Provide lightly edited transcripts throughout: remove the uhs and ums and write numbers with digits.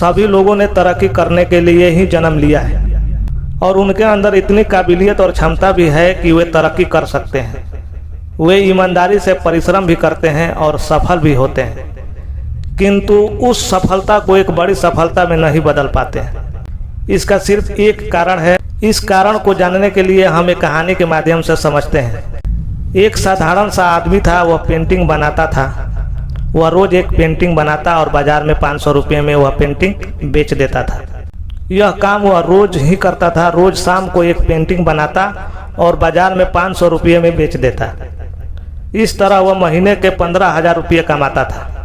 सभी लोगों ने तरक्की करने के लिए ही जन्म लिया है और उनके अंदर इतनी काबिलियत और क्षमता भी है कि वे तरक्की कर सकते हैं। वे ईमानदारी से परिश्रम भी करते हैं और सफल भी होते हैं, किंतु उस सफलता को एक बड़ी सफलता में नहीं बदल पाते हैं। इसका सिर्फ एक कारण है। इस कारण को जानने के लिए हम एक कहानी के माध्यम से समझते हैं। एक साधारण सा आदमी था, वह पेंटिंग बनाता था। वह रोज एक पेंटिंग बनाता और बाजार में 500 रुपये में वह पेंटिंग बेच देता था। यह काम वह रोज ही करता था। रोज शाम को एक पेंटिंग बनाता और बाजार में 500 रुपये में बेच देता। इस तरह वह महीने के 15,000 रुपये कमाता था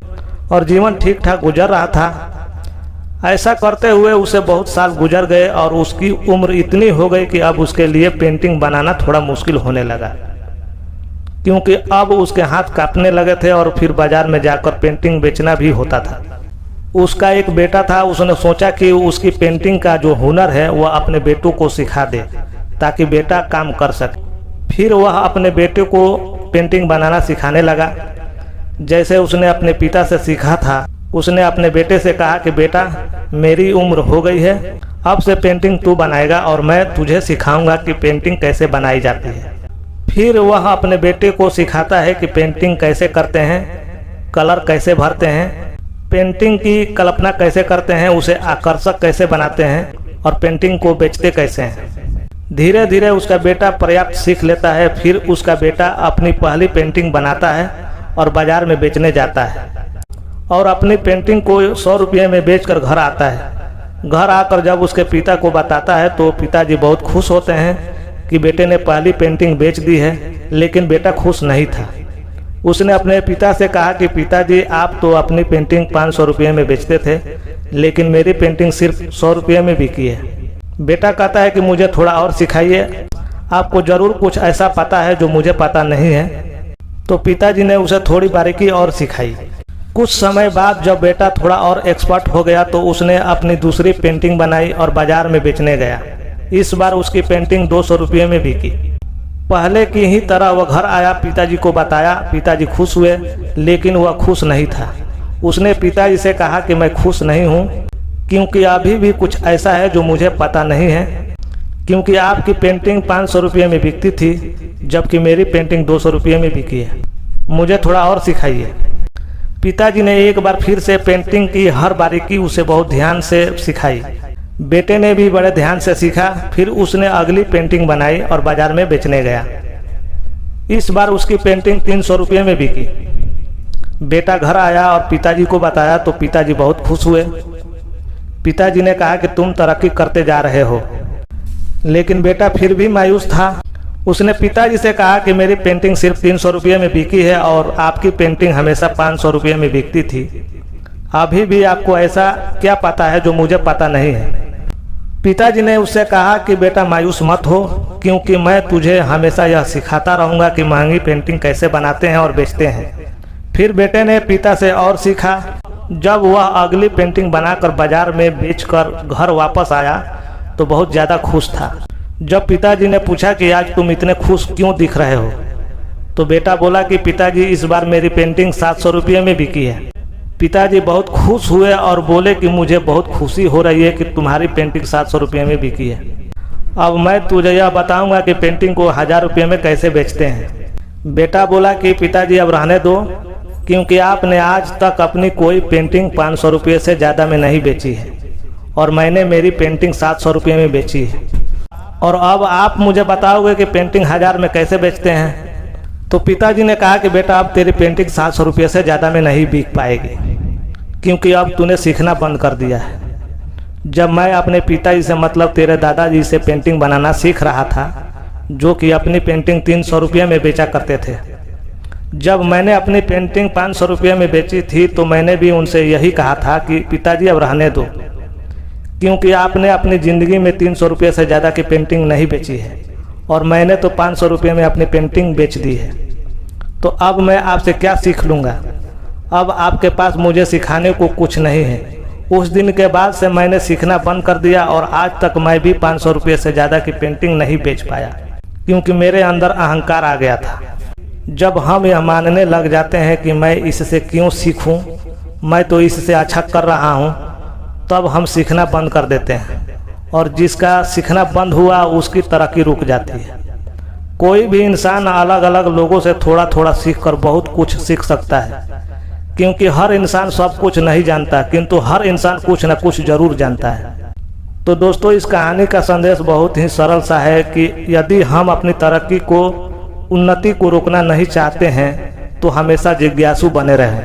और जीवन ठीक ठाक गुजर रहा था। ऐसा करते हुए उसे बहुत साल गुजर गए और उसकी उम्र इतनी हो गई कि अब उसके लिए पेंटिंग बनाना थोड़ा मुश्किल होने लगा, क्योंकि अब उसके हाथ कांपने लगे थे और फिर बाजार में जाकर पेंटिंग बेचना भी होता था। उसका एक बेटा था। उसने सोचा कि उसकी पेंटिंग का जो हुनर है वह अपने बेटों को सिखा दे ताकि बेटा काम कर सके। फिर वह अपने बेटे को पेंटिंग बनाना सिखाने लगा। जैसे उसने अपने पिता से सीखा था, उसने अपने बेटे से कहा कि बेटा, मेरी उम्र हो गई है, अब से पेंटिंग तू बनाएगा और मैं तुझे सिखाऊंगा कि पेंटिंग कैसे बनाई जाती है। फिर वह अपने बेटे को सिखाता है कि पेंटिंग कैसे करते हैं, कलर कैसे भरते हैं, पेंटिंग की कल्पना कैसे करते हैं, उसे आकर्षक कैसे बनाते हैं और पेंटिंग को बेचते कैसे हैं। धीरे धीरे उसका बेटा पर्याप्त सीख लेता है। फिर उसका बेटा अपनी पहली पेंटिंग बनाता है और बाजार में बेचने जाता है और अपनी पेंटिंग को 100 रुपये में बेचकर घर आता है। घर आकर जब उसके पिता को बताता है तो पिताजी बहुत खुश होते हैं कि बेटे ने पहली पेंटिंग बेच दी है, लेकिन बेटा खुश नहीं था। उसने अपने पिता से कहा कि पिताजी, आप तो अपनी पेंटिंग 500 रुपये में बेचते थे, लेकिन मेरी पेंटिंग सिर्फ 100 रुपये में बिकी है। बेटा कहता है कि मुझे थोड़ा और सिखाइए, आपको जरूर कुछ ऐसा पता है जो मुझे पता नहीं है। तो पिताजी ने उसे थोड़ी बारीकी और सिखाई। कुछ समय बाद जब बेटा थोड़ा और एक्सपर्ट हो गया तो उसने अपनी दूसरी पेंटिंग बनाई और बाजार में बेचने गया। इस बार उसकी पेंटिंग 200 रुपये में बिकी। पहले की ही तरह वह घर आया, पिताजी को बताया। पिताजी खुश हुए, लेकिन वह खुश नहीं था। उसने पिताजी से कहा कि मैं खुश नहीं हूँ, क्योंकि अभी भी कुछ ऐसा है जो मुझे पता नहीं है, क्योंकि आपकी पेंटिंग 500 रुपये में बिकती थी, जबकि मेरी पेंटिंग 200 रुपये में बिकी है। मुझे थोड़ा और सिखाइए। पिताजी ने एक बार फिर से पेंटिंग की हर बारीकी उसे बहुत ध्यान से सिखाई। बेटे ने भी बड़े ध्यान से सीखा। फिर उसने अगली पेंटिंग बनाई और बाजार में बेचने गया। इस बार उसकी पेंटिंग 300 रुपये में बिकी। बेटा घर आया और पिताजी को बताया तो पिताजी बहुत खुश हुए। पिताजी ने कहा कि तुम तरक्की करते जा रहे हो, लेकिन बेटा फिर भी मायूस था। उसने पिताजी से कहा कि मेरी पेंटिंग सिर्फ 300 रुपये में बिकी है और आपकी पेंटिंग हमेशा 500 रुपये में बिकती थी। अभी भी आपको ऐसा क्या पता है जो मुझे पता नहीं है। पिताजी ने उससे कहा कि बेटा मायूस मत हो, क्योंकि मैं तुझे हमेशा यह सिखाता रहूँगा कि महंगी पेंटिंग कैसे बनाते हैं और बेचते हैं। फिर बेटे ने पिता से और सीखा। जब वह अगली पेंटिंग बनाकर बाजार में बेचकर घर वापस आया तो बहुत ज़्यादा खुश था। जब पिताजी ने पूछा कि आज तुम इतने खुश क्यों दिख रहे हो, तो बेटा बोला कि पिताजी, इस बार मेरी पेंटिंग 700 रुपये में बिकी है। पिताजी बहुत खुश हुए और बोले कि मुझे बहुत खुशी हो रही है कि तुम्हारी पेंटिंग 700 रुपये में बिकी है। अब मैं तुझे यह बताऊंगा कि पेंटिंग को 1000 रुपये में कैसे बेचते हैं। बेटा बोला कि पिताजी, अब रहने दो, क्योंकि आपने आज तक अपनी कोई पेंटिंग 500 रुपये से ज़्यादा में नहीं बेची है और मैंने मेरी पेंटिंग 700 रुपये में बेची है, और अब आप मुझे बताओगे कि पेंटिंग 1000 में कैसे बेचते हैं। तो पिताजी ने कहा कि बेटा, अब तेरी पेंटिंग 700 रुपये से ज़्यादा में नहीं बिक पाएगी, क्योंकि अब तूने सीखना बंद कर दिया है। जब मैं अपने पिताजी से, मतलब तेरे दादाजी से पेंटिंग बनाना सीख रहा था, जो कि अपनी पेंटिंग 300 रुपये में बेचा करते थे, जब मैंने अपनी पेंटिंग 500 रुपये में बेची थी तो मैंने भी उनसे यही कहा था कि पिताजी, अब रहने दो, क्योंकि आपने अपनी ज़िंदगी में 300 रुपये से ज़्यादा की पेंटिंग नहीं बेची है और मैंने तो 500 रुपये में अपनी पेंटिंग बेच दी है। तो अब मैं आपसे क्या सीख लूँगा। अब आपके पास मुझे सिखाने को कुछ नहीं है। उस दिन के बाद से मैंने सीखना बंद कर दिया और आज तक मैं भी 500 रुपये से ज़्यादा की पेंटिंग नहीं बेच पाया, क्योंकि मेरे अंदर अहंकार आ गया था। जब हम यह मानने लग जाते हैं कि मैं इससे क्यों सीखूं, मैं तो इससे अच्छा कर रहा हूं, तब हम सीखना बंद कर देते हैं, और जिसका सीखना बंद हुआ उसकी तरक्की रुक जाती है। कोई भी इंसान अलग अलग लोगों से थोड़ा थोड़ा सीखकर बहुत कुछ सीख सकता है, क्योंकि हर इंसान सब कुछ नहीं जानता, किंतु हर इंसान कुछ न कुछ जरूर जानता है। तो दोस्तों, इस कहानी का संदेश बहुत ही सरल सा है कि यदि हम अपनी तरक्की को, उन्नति को रोकना नहीं चाहते हैं तो हमेशा जिज्ञासु बने रहें,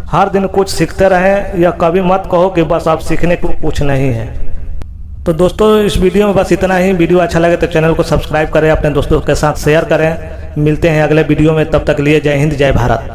हर दिन कुछ सीखते रहें। यह कभी मत कहो कि बस अब सीखने को कुछ नहीं है। तो दोस्तों, इस वीडियो में बस इतना ही। वीडियो अच्छा लगे तो चैनल को सब्सक्राइब करें, अपने दोस्तों के साथ शेयर करें। मिलते हैं अगले वीडियो में, तब तक लिए जय हिंद, जय भारत।